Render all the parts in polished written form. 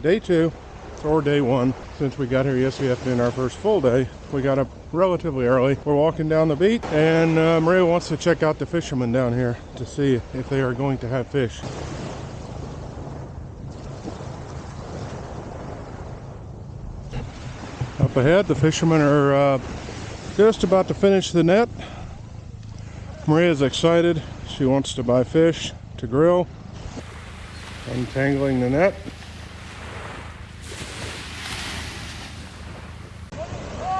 day 2 or day 1. Since we got here yesterday afternoon, our first full day, we got up relatively early. We're walking down the beach, and Maria wants to check out the Fisherman down here to see if they are going to have fish. Up ahead, the fishermen are just about to finish the net. Maria's excited. She wants to buy fish to grill. Untangling the net.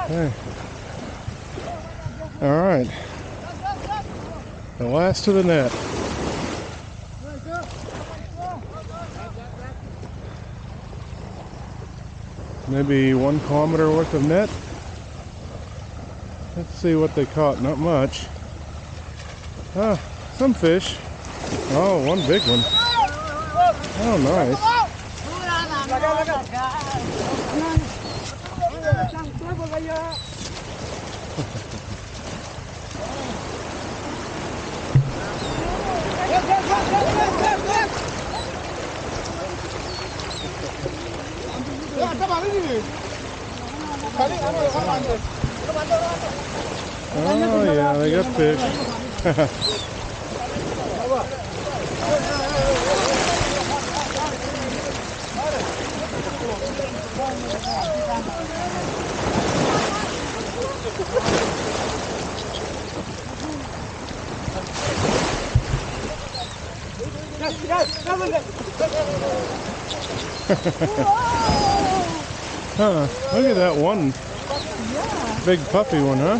Okay. All right. The last of the net. Maybe 1 kilometer worth of net. Let's see what they caught. Not much. Ah, some fish. Oh, 1 big one. Oh, nice. Oh yeah, they got fish. Huh, look at that one big puffy one, huh?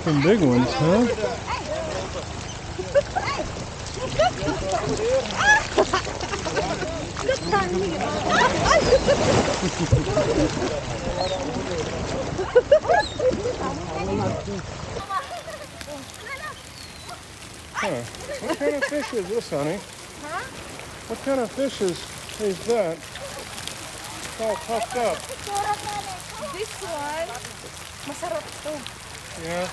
Some big ones, huh? Huh. What kind of fish is this, honey? Huh? What kind of fish is that? It's all puffed up. This one, masarap to. Yeah.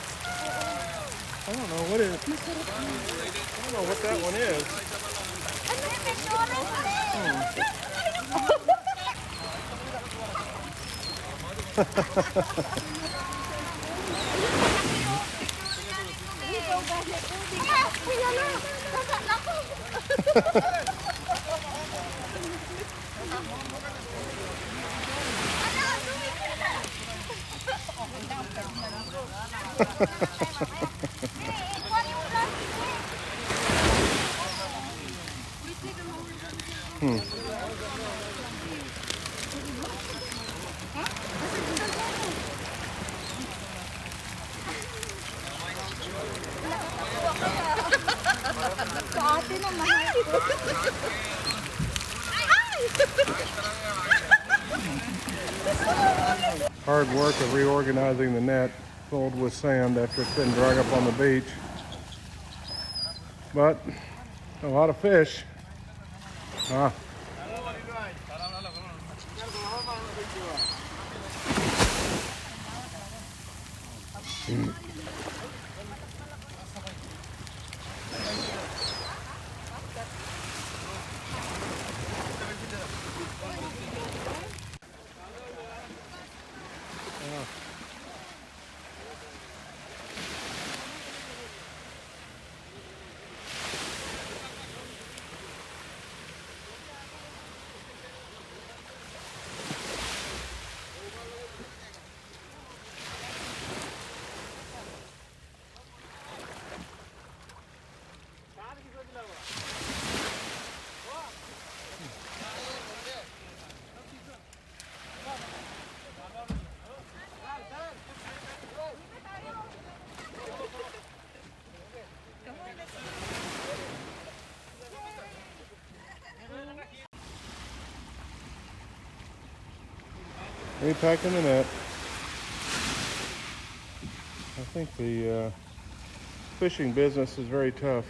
I don't know what it is. I don't know what that one is. Hard work of reorganizing the net filled with sand after it's been drying up on the beach. But a lot of fish. Ah. Repacking the net. I think the fishing business is very tough.